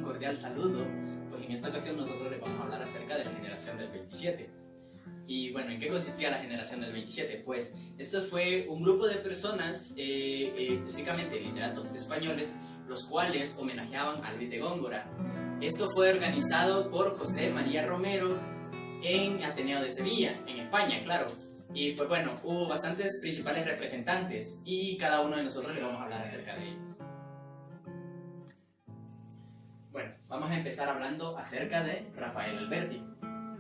cordial saludo. Pues en esta ocasión nosotros les vamos a hablar acerca de la generación del 27. Y bueno, ¿en qué consistía la generación del 27? Pues esto fue un grupo de personas, específicamente literatos españoles, los cuales homenajeaban a Luis de Góngora. Esto fue organizado por José María Romero en Ateneo de Sevilla, en España, claro. Y pues bueno, hubo bastantes principales representantes y cada uno de nosotros les vamos a hablar acerca de ellos. Bueno, vamos a empezar hablando acerca de Rafael Alberti.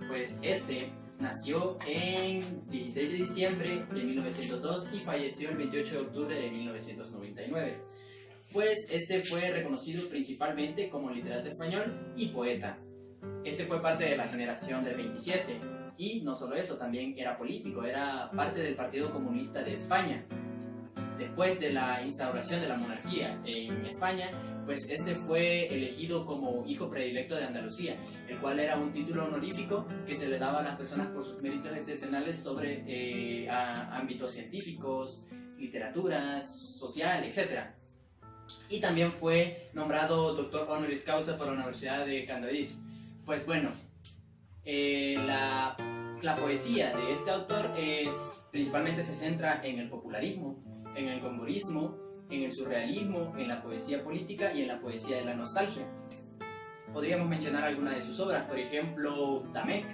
Pues este nació en 16 de diciembre de 1902 y falleció el 28 de octubre de 1999. Pues este fue reconocido principalmente como literato español y poeta. Este fue parte de la generación del 27 y no solo eso, también era político, era parte del Partido Comunista de España. Después de la instauración de la monarquía en España, pues este fue elegido como hijo predilecto de Andalucía, el cual era un título honorífico que se le daba a las personas por sus méritos excepcionales sobre ámbitos científicos, literaturas, social, etc. Y también fue nombrado doctor honoris causa por la Universidad de Cádiz. Pues bueno, la poesía de este autor principalmente se centra en el popularismo, en el gomborismo, en el surrealismo, en la poesía política y en la poesía de la nostalgia. Podríamos mencionar algunas de sus obras, por ejemplo, Tamec,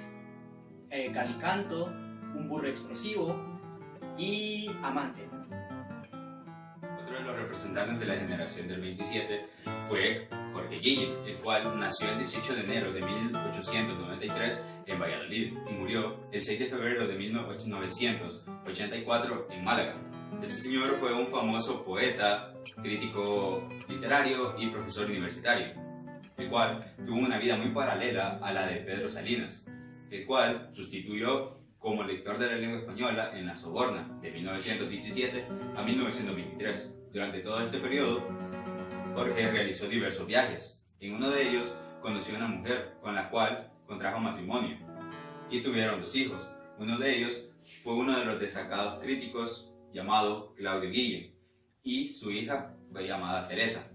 Calicanto, Un burro explosivo y Amante. Otro de los representantes de la generación del 27 fue Jorge Guillén, el cual nació el 18 de enero de 1893 en Valladolid y murió el 6 de febrero de 1984 en Málaga. Este señor fue un famoso poeta, crítico literario y profesor universitario, el cual tuvo una vida muy paralela a la de Pedro Salinas, el cual sustituyó como lector de la lengua española en La Soborna de 1917 a 1923. Durante todo este periodo, Jorge realizó diversos viajes. En uno de ellos conoció a una mujer con la cual contrajo matrimonio y tuvieron 2 hijos. Uno de ellos fue uno de los destacados críticos llamado Claudio Guillén y su hija fue llamada Teresa.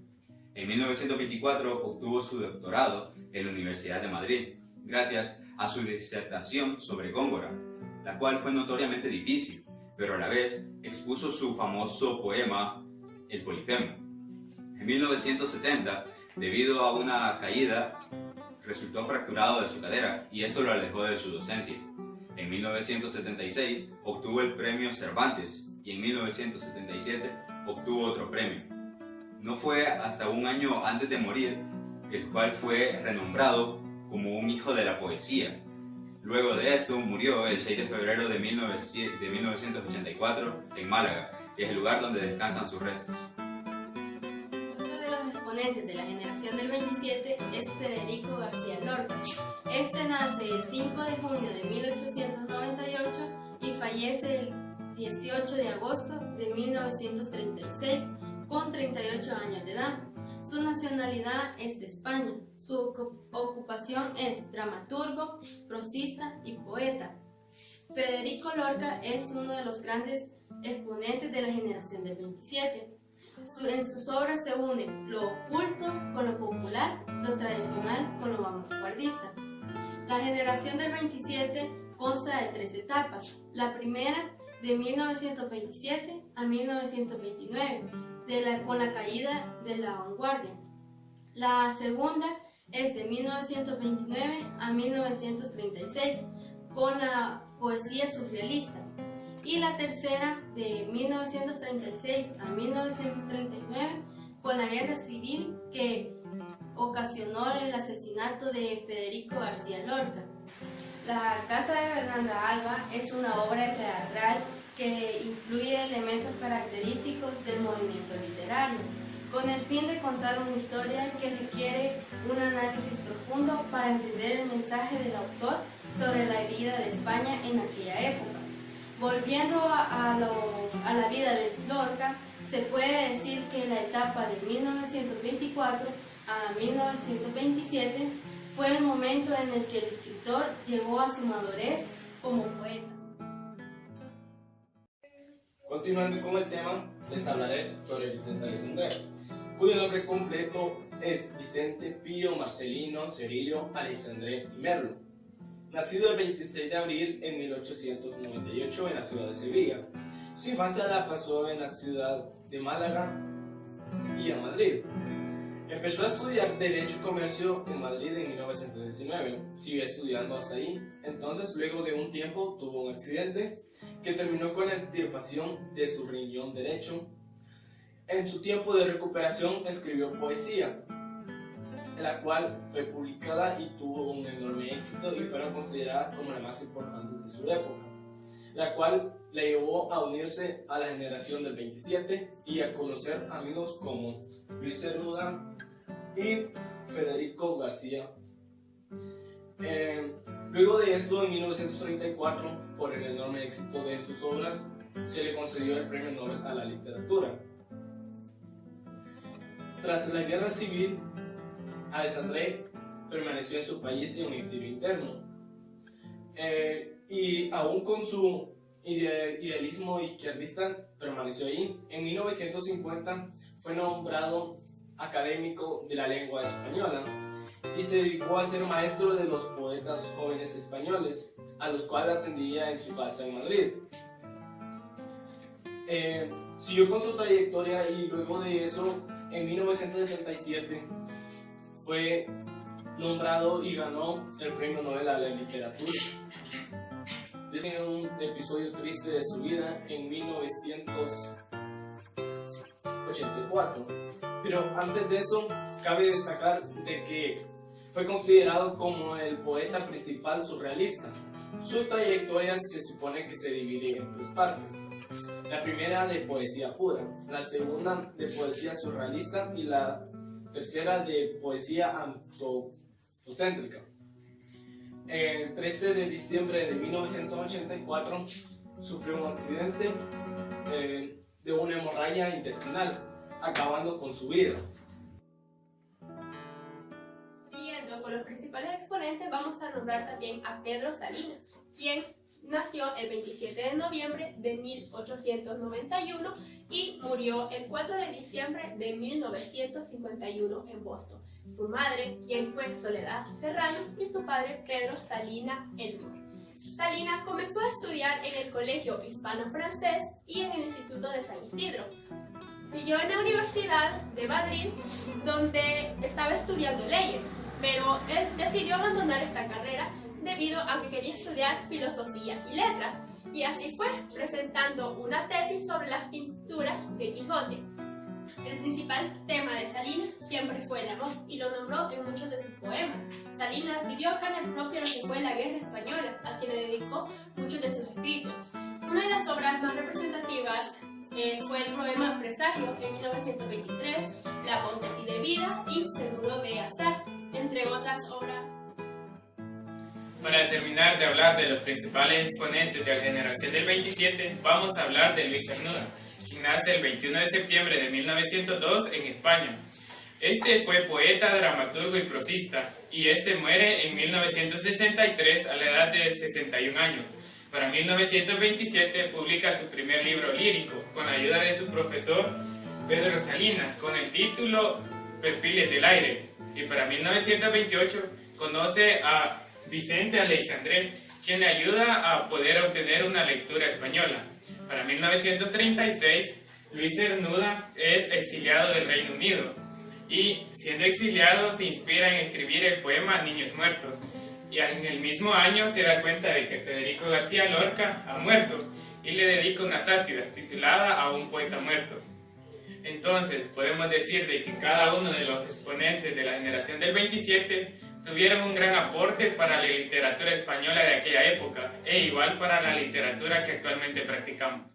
En 1924 obtuvo su doctorado en la Universidad de Madrid gracias a su disertación sobre Góngora, la cual fue notoriamente difícil, pero a la vez expuso su famoso poema El Polifemo. En 1970, debido a una caída, resultó fracturado de su cadera y esto lo alejó de su docencia. En 1976 obtuvo el premio Cervantes y en 1977 obtuvo otro premio. No fue hasta un año antes de morir, el cual fue renombrado como un hijo de la poesía. Luego de esto murió el 6 de febrero de 1984 en Málaga, que es el lugar donde descansan sus restos. Otro de los exponentes de la generación del 27 es Federico García Lorca. Este nace el 5 de junio de 1898 y fallece el 18 de agosto de 1936 con 38 años de edad. Su nacionalidad es de España. Su ocupación es dramaturgo, prosista y poeta. Federico Lorca es uno de los grandes exponentes de la generación del 27. En sus obras se une lo oculto con lo popular, lo tradicional con lo vanguardista. La generación del 27 consta de 3 etapas. La primera, de 1927 a 1929, con la caída de la vanguardia. La segunda es de 1929 a 1936, con la poesía surrealista. Y la tercera, de 1936 a 1939, con la guerra civil que ocasionó el asesinato de Federico García Lorca. La Casa de Fernanda Alba es una obra teatral que incluye elementos característicos del movimiento literario, con el fin de contar una historia que requiere un análisis profundo para entender el mensaje del autor sobre la vida de España en aquella época. Volviendo a la vida de Lorca, se puede decir que la etapa de 1924 a 1927 fue el momento en el que el escritor llegó a su madurez como poeta. Continuando con el tema, les hablaré sobre Vicente Aleixandre, cuyo nombre completo es Vicente Pío Marcelino Cirilio Aleixandre y Merlo, nacido el 26 de abril en 1898 en la ciudad de Sevilla. Su infancia la pasó en la ciudad de Málaga y en Madrid. Empezó a estudiar Derecho y Comercio en Madrid en 1919, siguió estudiando hasta ahí. Entonces, luego de un tiempo, tuvo un accidente que terminó con la extirpación de su riñón derecho. En su tiempo de recuperación escribió poesía, la cual fue publicada y tuvo un enorme éxito y fue considerada como la más importante de su época, la cual le llevó a unirse a la generación del 27 y a conocer amigos como Luis Cernuda y Federico García. Luego de esto, en 1934, por el enorme éxito de sus obras, se le concedió el Premio Nobel a la Literatura. Tras la guerra civil, Aleixandre permaneció en su país en un exilio interno. Y aún con su idealismo izquierdista permaneció ahí. En 1950 fue nombrado académico de la lengua española y se dedicó a ser maestro de los poetas jóvenes españoles, a los cuales atendía en su casa en Madrid. Siguió con su trayectoria y luego de eso, en 1977, fue nombrado y ganó el Premio Nobel a la Literatura. Tiene un episodio triste de su vida en 1984, pero antes de eso cabe destacar de que fue considerado como el poeta principal surrealista. Su trayectoria se supone que se divide en tres partes: la primera de poesía pura, la segunda de poesía surrealista y la tercera de poesía antropocéntrica. El 13 de diciembre de 1984 sufrió un accidente de una hemorragia intestinal, acabando con su vida. Siguiendo con los principales exponentes, vamos a nombrar también a Pedro Salinas, quien nació el 27 de noviembre de 1891 y murió el 4 de diciembre de 1951 en Boston. Su madre, quien fue Soledad Serranos, y su padre Pedro Salinas Elmore. Salinas comenzó a estudiar en el Colegio Hispano-Francés y en el Instituto de San Isidro. Siguió en la Universidad de Madrid, donde estaba estudiando leyes, pero él decidió abandonar esta carrera debido a que quería estudiar filosofía y letras, y así fue, presentando una tesis sobre las pinturas de Quijote. El principal tema de Salinas siempre fue el amor, y lo nombró en muchos de sus poemas. Salinas vivió a carne propia lo que fue la Guerra Española, a quien le dedicó muchos de sus escritos. Una de las obras más representativas fue el poema Presagio en 1923, La voz de ti de vida y Seguro de azar, entre otras obras. Para terminar de hablar de los principales exponentes de la generación del 27, vamos a hablar de Luis Cernuda, quien nace el 21 de septiembre de 1902 en España. Este fue poeta, dramaturgo y prosista, y muere en 1963 a la edad de 61 años. Para 1927 publica su primer libro lírico, con la ayuda de su profesor Pedro Salinas, con el título Perfiles del aire. Y para 1928 conoce a Vicente Aleixandre, quien le ayuda a poder obtener una lectura española. Para 1936, Luis Cernuda es exiliado del Reino Unido y, siendo exiliado, se inspira en escribir el poema Niños Muertos. Y en el mismo año se da cuenta de que Federico García Lorca ha muerto y le dedica una sátira titulada A un poeta muerto. Entonces, podemos decir de que cada uno de los exponentes de la generación del 27 tuvieron un gran aporte para la literatura española de aquella época e igual para la literatura que actualmente practicamos.